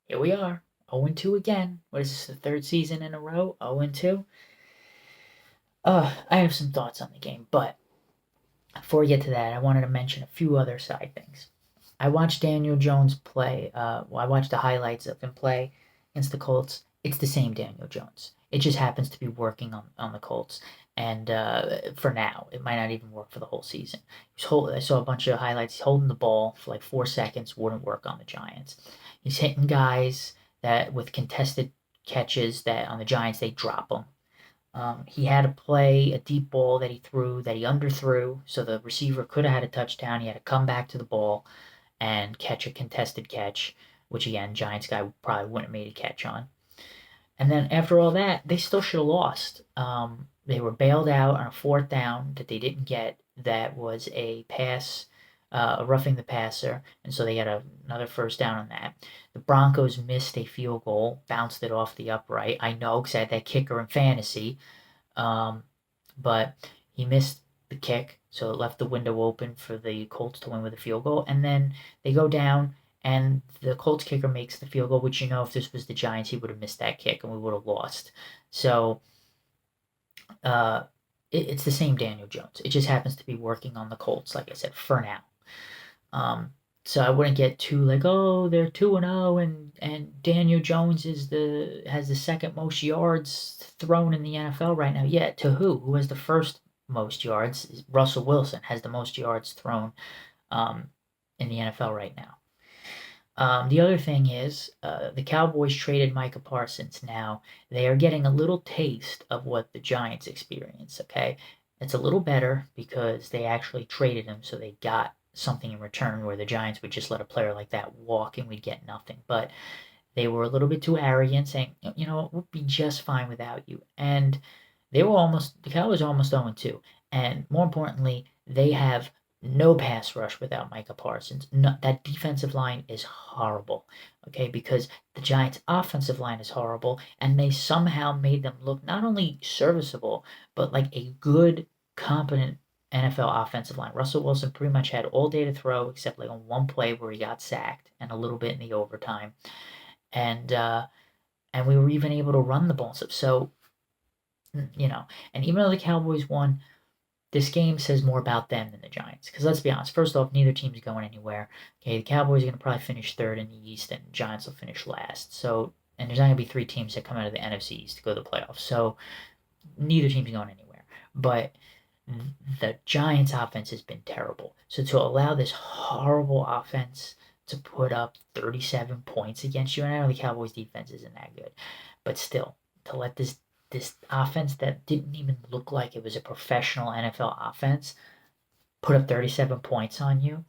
here we are, 0-2 again. What is this, the third season in a row? 0-2. I have some thoughts on the game, but before we get to that, I wanted to mention a few other side things. I watched Daniel Jones play. I watched the highlights of him play against the Colts. It's the same Daniel Jones. It just happens to be working on the Colts. And for now, it might not even work for the whole season. I saw a bunch of highlights. He's holding the ball for like 4 seconds, wouldn't work on the Giants. He's hitting guys that with contested catches that on the Giants they drop them. He had to play a deep ball that he threw that he underthrew, so the receiver could have had a touchdown. He had to come back to the ball and catch a contested catch, which again, Giants guy probably wouldn't have made a catch on. And then after all that, they still should have lost. They were bailed out on a fourth down that they didn't get. That was a pass, roughing the passer, and so they got another first down on that. The Broncos missed a field goal, bounced it off the upright. I know because I had that kicker in fantasy, um, but he missed the kick, so it left the window open for the Colts to win with a field goal. And then they go down, and the Colts kicker makes the field goal, which if this was the Giants, he would have missed that kick and we would have lost. So uh, it's the same Daniel Jones. It just happens to be working on the Colts, like I said, for now. Um, so I wouldn't get too like, oh, they're 2-0, and Daniel Jones has the second most yards thrown in the NFL right now. Yeah, to who? Who has the first most yards? Russell Wilson has the most yards thrown um, in the NFL right now. The other thing is, the Cowboys traded Micah Parsons. Now, they are getting a little taste of what the Giants experience, okay? It's a little better because they actually traded him, so they got something in return where the Giants would just let a player like that walk and we'd get nothing. But they were a little bit too arrogant, saying, we'll be just fine without you. And the Cowboys are almost 0-2. And more importantly, they have no pass rush without Micah Parsons. No, that defensive line is horrible, okay, because the Giants' offensive line is horrible, and they somehow made them look not only serviceable, but like a good, competent NFL offensive line. Russell Wilson pretty much had all day to throw, except like on one play where he got sacked and a little bit in the overtime. And we were even able to run the ball. So, and even though the Cowboys won, this game says more about them than the Giants. Because let's be honest, first off, neither team's going anywhere. Okay, the Cowboys are going to probably finish third in the East, and the Giants will finish last. So, and there's not going to be three teams that come out of the NFC East to go to the playoffs. So, neither team's going anywhere. But the Giants' offense has been terrible. So, to allow this horrible offense to put up 37 points against you, and I know the Cowboys' defense isn't that good, but still, to let this offense that didn't even look like it was a professional NFL offense put up 37 points on you,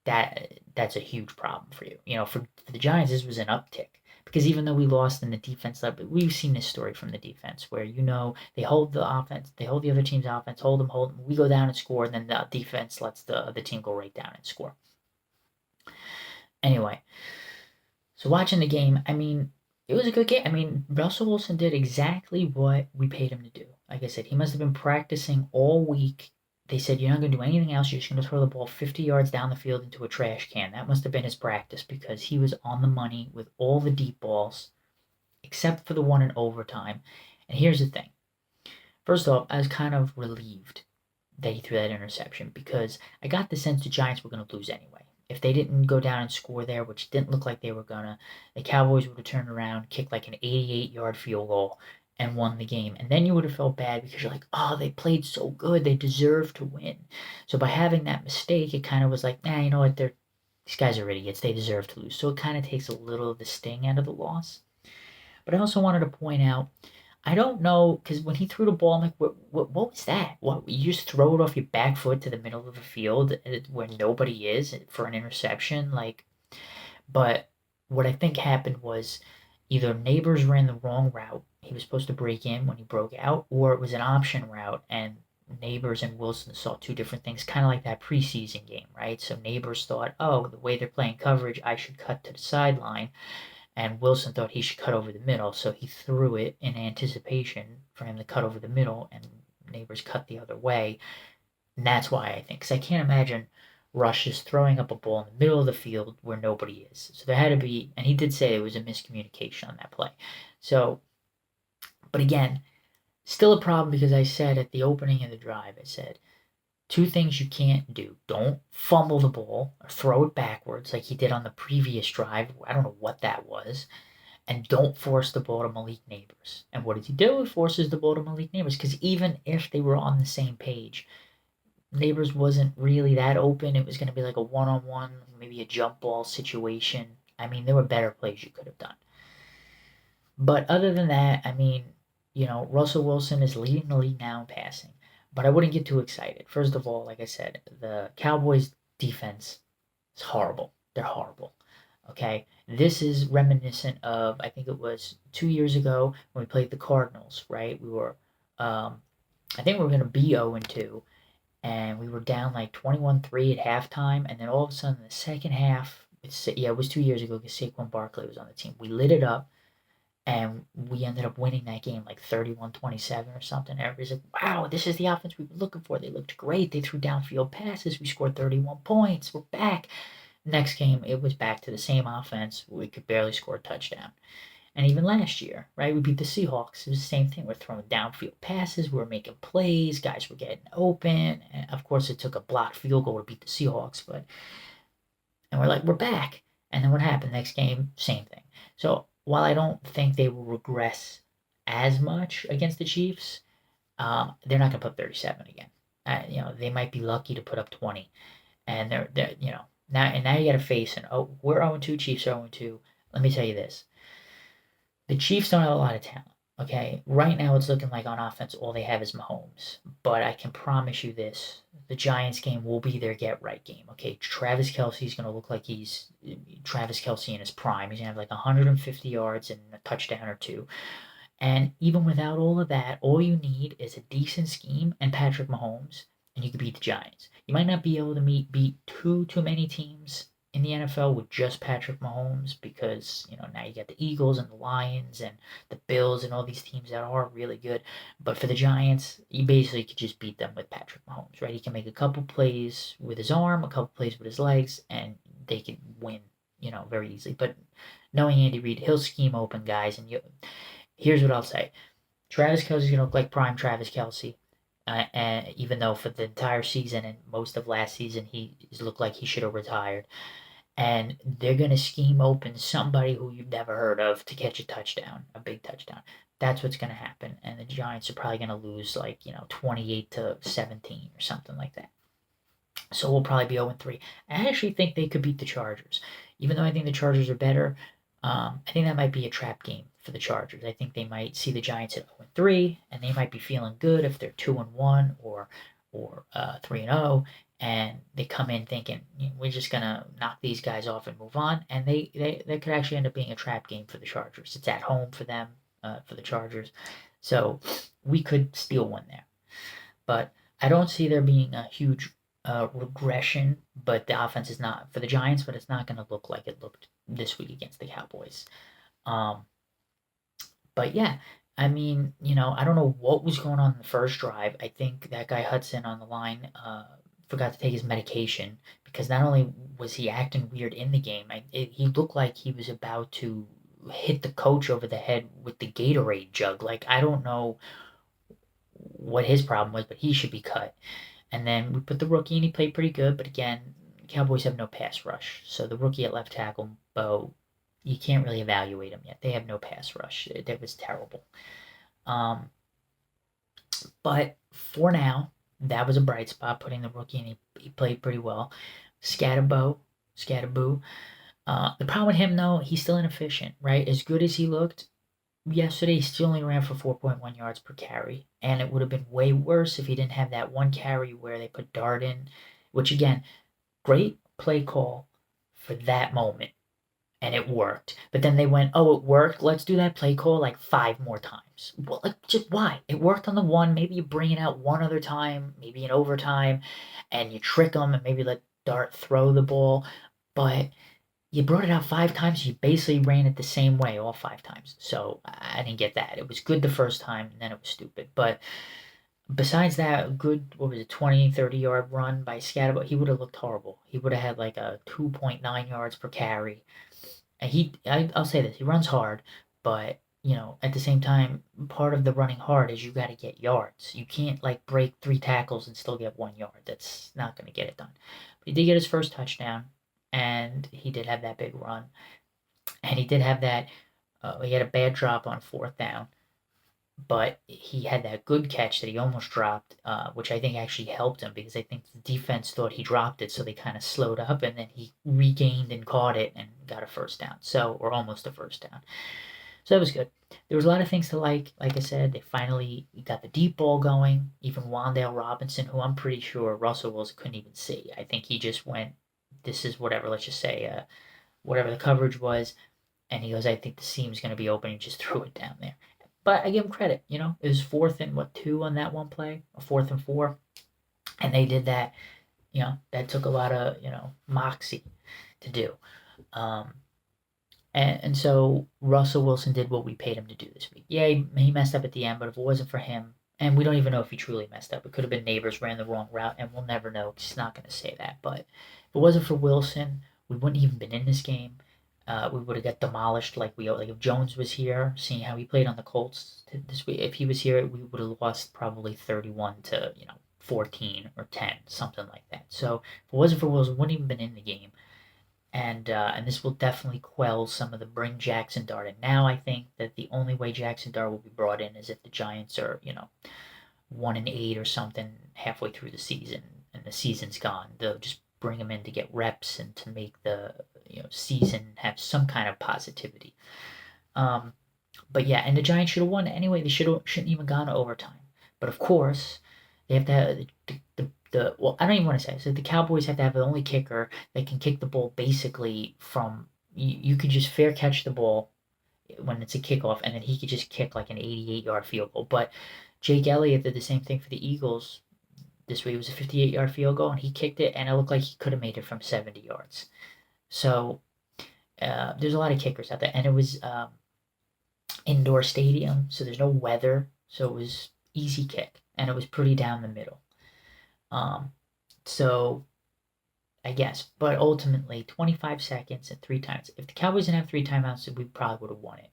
that's a huge problem for you. For the Giants, this was an uptick because even though we lost in the defense level, we've seen this story from the defense where they hold the offense, they hold the other team's offense, hold them. We go down and score, and then the defense lets the other team go right down and score. Anyway, so watching the game, I mean, it was a good game. I mean, Russell Wilson did exactly what we paid him to do. Like I said, he must have been practicing all week. They said, you're not going to do anything else. You're just going to throw the ball 50 yards down the field into a trash can. That must have been his practice because he was on the money with all the deep balls, except for the one in overtime. And here's the thing. First off, I was kind of relieved that he threw that interception because I got the sense the Giants were going to lose anyway. If they didn't go down and score there, which didn't look like they were gonna, the Cowboys would have turned around, kicked like an 88-yard field goal, and won the game. And then you would have felt bad because you're like, oh, they played so good, they deserve to win. So by having that mistake, it kind of was like, you know what, these guys are idiots, they deserve to lose. So it kind of takes a little of the sting out of the loss. But I also wanted to point out, I don't know, because when he threw the ball, I'm like, what was that? What, you just throw it off your back foot to the middle of the field where nobody is for an interception? But what I think happened was either Neighbors ran the wrong route. He was supposed to break in when he broke out, or it was an option route, and Neighbors and Wilson saw two different things, kind of like that preseason game, right? So Neighbors thought, oh, the way they're playing coverage, I should cut to the sideline, and Wilson thought he should cut over the middle, so he threw it in anticipation for him to cut over the middle, and Neighbors cut the other way. And that's why I think, because I can't imagine Rush is throwing up a ball in the middle of the field where nobody is. So there had to be, and he did say it was a miscommunication on that play. So, but again, still a problem because I said at the opening of the drive, I said, two things you can't do. Don't fumble the ball or throw it backwards like he did on the previous drive. I don't know what that was. And don't force the ball to Malik Neighbors. And what did he do? He forces the ball to Malik Neighbors because even if they were on the same page, Neighbors wasn't really that open. It was going to be like a one-on-one, maybe a jump ball situation. I mean, there were better plays you could have done. But other than that, I mean, Russell Wilson is leading the league now in passing. But I wouldn't get too excited. First of all, like I said, the Cowboys defense is horrible. They're horrible. Okay, this is reminiscent of, I think it was 2 years ago when we played the Cardinals. Right, I think we were going to be 0-2, and we were down like 21-3 at halftime, and then all of a sudden in the second half, it was 2 years ago because Saquon Barkley was on the team. We lit it up, and we ended up winning that game like 31-27 or something. Everybody's like, wow, this is the offense we were looking for. They looked great. They threw downfield passes. We scored 31 points. We're back. Next game, it was back to the same offense. We could barely score a touchdown. And even last year, right, we beat the Seahawks. It was the same thing. We're throwing downfield passes. We were making plays. Guys were getting open. And of course, it took a blocked field goal to beat the Seahawks. And we're like, we're back. And then what happened? Next game, same thing. So while I don't think they will regress as much against the Chiefs, they're not going to put 37 again. They might be lucky to put up 20. And they're now you got to face it. Oh, we're 0-2. Chiefs are 0-2. Let me tell you this: the Chiefs don't have a lot of talent. Okay, right now it's looking like on offense all they have is Mahomes. But I can promise you this: the Giants game will be their get right game. Okay, Travis Kelce's going to look like he's Travis Kelce in his prime. He's going to have like 150 yards and a touchdown or two. And even without all of that, all you need is a decent scheme and Patrick Mahomes, and you can beat the Giants. You might not be able to beat too many teams in the NFL with just Patrick Mahomes because now you got the Eagles and the Lions and the Bills and all these teams that are really good. But for the Giants, you basically could just beat them with Patrick Mahomes, right? He can make a couple plays with his arm, a couple plays with his legs, and they could win, very easily. But knowing Andy Reid, he'll scheme open guys, and here's what I'll say: Travis Kelce's gonna look like prime Travis Kelce. And even though for the entire season and most of last season he looked like he should have retired, and they're gonna scheme open somebody who you've never heard of to catch a touchdown, a big touchdown. That's what's gonna happen, and the Giants are probably gonna lose 28-17 or something like that. So we'll probably be 0-3. I actually think they could beat the Chargers, even though I think the Chargers are better. I think that might be a trap game for the Chargers. I think they might see the Giants at 0-3, and they might be feeling good if they're 2-1 or 3-0, and they come in thinking we're just gonna knock these guys off and move on, and they could actually end up being a trap game for the Chargers. It's at home for them, for the Chargers, so we could steal one there. But I don't see there being a huge regression, but the offense is not for the Giants, but it's not going to look like it looked this week against the Cowboys. But yeah, I mean, I don't know what was going on in the first drive. I think that guy Hudson on the line forgot to take his medication because not only was he acting weird in the game, he looked like he was about to hit the coach over the head with the Gatorade jug. Like, I don't know what his problem was, but he should be cut. And then we put the rookie, and he played pretty good. But again, Cowboys have no pass rush. So the rookie at left tackle, Bo, you can't really evaluate him yet. They have no pass rush. That was terrible. But for now, that was a bright spot, putting the rookie in. He played pretty well. Scatterboo. The problem with him, though, he's still inefficient, right? As good as he looked, yesterday he still only ran for 4.1 yards per carry, and it would have been way worse if he didn't have that one carry where they put Dart in, which again, great play call for that moment, and it worked. But then they went, oh, it worked, let's do that play call like 5 more times. Well, just why? It worked on the one, maybe you bring it out one other time, maybe in overtime, and you trick them and maybe let Dart throw the ball, but you brought it out 5 times. You basically ran it the same way all 5 times. So I didn't get that. It was good the first time, and then it was stupid. But besides that good, what was it, 20, 30-yard run by Scatterbo, he would have looked horrible. He would have had like a 2.9 yards per carry. And I'll say this, he runs hard, but at the same time, part of the running hard is you got to get yards. You can't like break 3 tackles and still get 1 yard. That's not going to get it done. But he did get his first touchdown, and he did have that big run, and he did have that. He had a bad drop on fourth down, but he had that good catch that he almost dropped, which I think actually helped him because I think the defense thought he dropped it, so they kind of slowed up, and then he regained and caught it and got a first down, or almost a first down. So that was good. There was a lot of things to like. Like I said, they finally got the deep ball going. Even Wandale Robinson, who I'm pretty sure Russell Wilson couldn't even see. I think he just went, "This is whatever." Let's just say whatever the coverage was, and he goes, "I think the seam's going to be open." He just threw it down there. But I give him credit. It was 4th and 2 on that one play, or 4th and 4, and they did that. That took a lot of moxie to do. Um, and so Russell Wilson did what we paid him to do this week. Yeah, he messed up at the end, but if it wasn't for him, and we don't even know if he truly messed up, it could have been Neighbors ran the wrong route, and we'll never know. He's not going to say that. But if it wasn't for Wilson, we wouldn't even been in this game. We would have got demolished like if Jones was here, seeing how he played on the Colts this week. If he was here, we would have lost probably 31 to 14 or 10, something like that. So if it wasn't for Wilson, we wouldn't even been in the game. And this will definitely quell some of the bring Jackson Dart. And now I think that the only way Jackson Dart will be brought in is if the Giants are 1-8 or something halfway through the season, and the season's gone. They'll just bring him in to get reps and to make the season have some kind of positivity. But yeah, and the Giants should have won anyway. They shouldn't even gone to overtime. But of course, they have to have well, I don't even want to say it. So the Cowboys have to have the only kicker that can kick the ball basically from you could just fair catch the ball when it's a kickoff, and then he could just kick like an 88-yard field goal. But Jake Elliott did the same thing for the Eagles this week. It was a 58-yard field goal, and he kicked it, and it looked like he could have made it from 70 yards. So there's a lot of kickers out there, and it was indoor stadium, so there's no weather, so it was easy kick, and it was pretty down the middle. So I guess, but ultimately 25 seconds and 3 times. If the Cowboys didn't have 3 timeouts, we probably would have won it.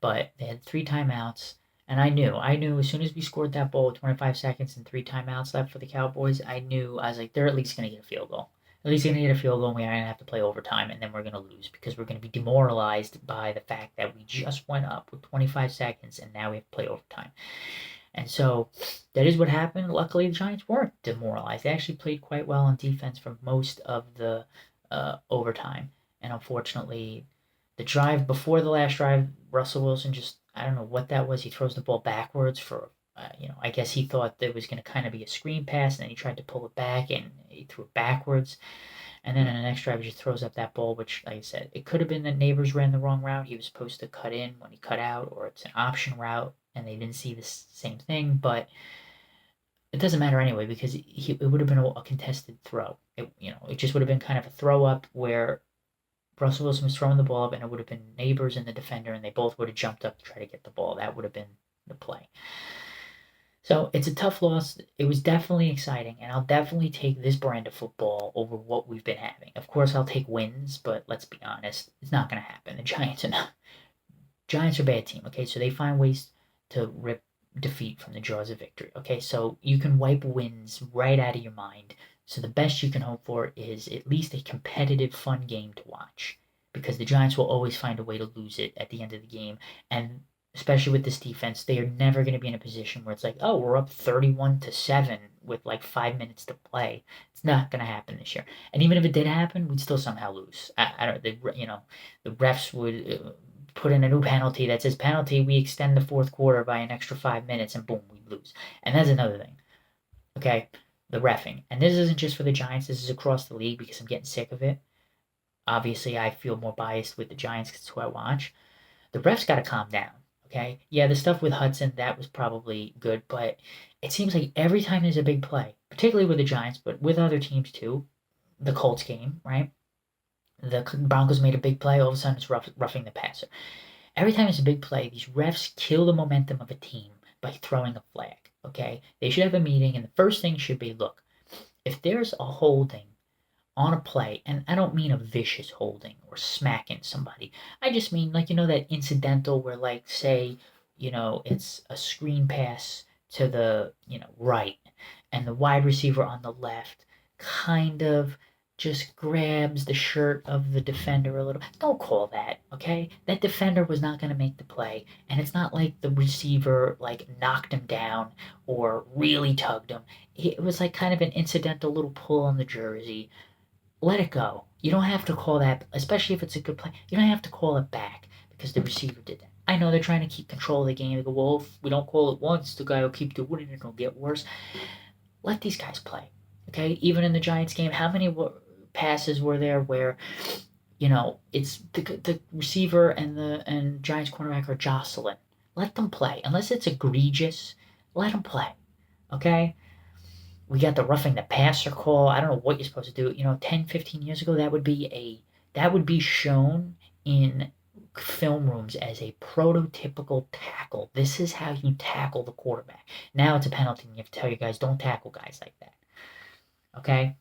But they had 3 timeouts, and I knew as soon as we scored that ball with 25 seconds and 3 timeouts left for the Cowboys, I was like, they're at least going to get a field goal. At least they're going to get a field goal, and we're going to have to play overtime, and then we're going to lose because we're going to be demoralized by the fact that we just went up with 25 seconds, and now we have to play overtime. And so that is what happened. Luckily, the Giants weren't demoralized. They actually played quite well on defense for most of the overtime. And unfortunately, the drive before the last drive, Russell Wilson just, I don't know what that was. He throws the ball backwards for, I guess he thought there was going to kind of be a screen pass, and then he tried to pull it back, and he threw it backwards. And then in the next drive, he just throws up that ball, which, like I said, it could have been that Neighbors ran the wrong route. He was supposed to cut in when he cut out, or it's an option route, and they didn't see the same thing. But it doesn't matter anyway because it would have been a contested throw. It just would have been kind of a throw up where Russell Wilson was throwing the ball up, and it would have been Neighbors and the defender, and they both would have jumped up to try to get the ball. That would have been the play. So it's a tough loss. It was definitely exciting, and I'll definitely take this brand of football over what we've been having. Of course, I'll take wins, but let's be honest, it's not going to happen. The Giants are a bad team. Okay, so they find ways to rip defeat from the jaws of victory. Okay, so you can wipe wins right out of your mind. So the best you can hope for is at least a competitive, fun game to watch, because the Giants will always find a way to lose it at the end of the game, and especially with this defense, they are never going to be in a position where it's like, oh, we're up 31-7 with like 5 minutes to play. It's not going to happen this year. And even if it did happen, we'd still somehow lose. I don't, the refs would put in a new penalty that says penalty. We extend the fourth quarter by an extra 5 minutes, and boom, we lose. And that's another thing. Okay, the reffing, and this isn't just for the Giants. This is across the league because I'm getting sick of it. Obviously, I feel more biased with the Giants because it's who I watch. The refs got to calm down. Okay. Yeah, the stuff with Hudson, that was probably good, but it seems like every time there's a big play, particularly with the Giants, but with other teams too, the Colts game, right? The Broncos made a big play, all of a sudden it's roughing the passer. Every time it's a big play, these refs kill the momentum of a team by throwing a flag. Okay? They should have a meeting, and the first thing should be, look, if there's a holding on a play, and I don't mean a vicious holding or smacking somebody. I just mean like that incidental where like say, it's a screen pass to the, right and the wide receiver on the left kind of just grabs the shirt of the defender a little. Don't call that, okay? That defender was not going to make the play, and it's not like the receiver like knocked him down or really tugged him. It was like kind of an incidental little pull on the jersey. Let it go. You don't have to call that, especially if it's a good play. You don't have to call it back because the receiver did that. I know they're trying to keep control of the game. They go, well, if we don't call it once, the guy will keep doing it and it'll get worse. Let these guys play. Okay? Even in the Giants game, how many passes were there where, it's the receiver and the Giants cornerback are jostling? Let them play. Unless it's egregious, let them play. Okay? We got the roughing the passer call. I don't know what you're supposed to do. 10, 15 years ago, that would be shown in film rooms as a prototypical tackle. This is how you tackle the quarterback. Now it's a penalty, and you have to tell your guys, don't tackle guys like that. Okay?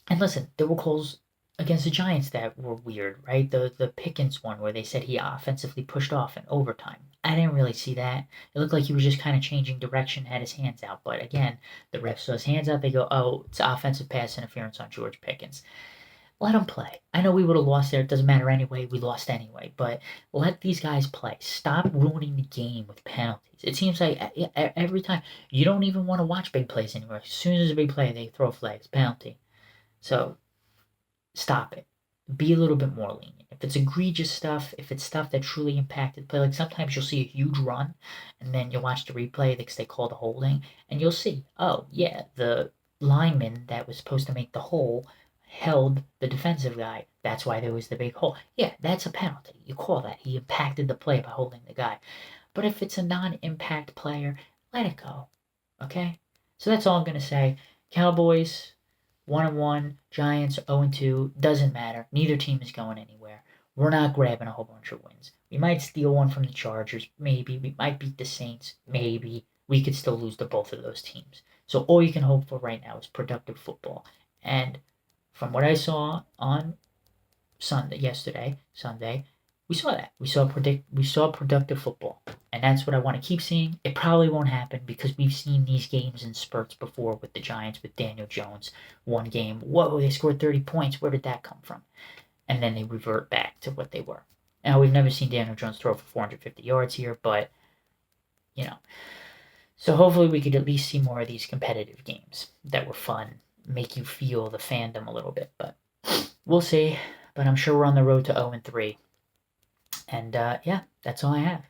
And listen, there were calls against the Giants that were weird, right? The Pickens one where they said he offensively pushed off in overtime. I didn't really see that. It looked like he was just kind of changing direction, had his hands out. But again, the ref saw his hands out. They go, oh, it's offensive pass interference on George Pickens. Let them play. I know we would have lost there. It doesn't matter anyway. We lost anyway. But let these guys play. Stop ruining the game with penalties. It seems like every time you don't even want to watch big plays anymore. As soon as there's a big play, they throw flags, penalty. So stop it. Be a little bit more lenient. If it's egregious stuff, if it's stuff that truly impacted play, like sometimes you'll see a huge run and then you'll watch the replay because they call the holding and you'll see, oh, yeah, the lineman that was supposed to make the hole held the defensive guy. That's why there was the big hole. Yeah, that's a penalty. You call that. He impacted the play by holding the guy. But if it's a non-impact player, let it go. Okay? So that's all I'm going to say. Cowboys, 1-1, Giants 0-2, doesn't matter. Neither team is going anywhere. We're not grabbing a whole bunch of wins. We might steal one from the Chargers, maybe. We might beat the Saints, maybe. We could still lose to both of those teams. So all you can hope for right now is productive football. And from what I saw on Sunday, we saw that. We saw productive football. And that's what I want to keep seeing. It probably won't happen because we've seen these games in spurts before with the Giants, with Daniel Jones. One game, whoa, they scored 30 points. Where did that come from? And then they revert back to what they were. Now, we've never seen Daniel Jones throw for 450 yards here, but, So hopefully we could at least see more of these competitive games that were fun, make you feel the fandom a little bit. But we'll see. But I'm sure we're on the road to 0-3. And yeah, that's all I have.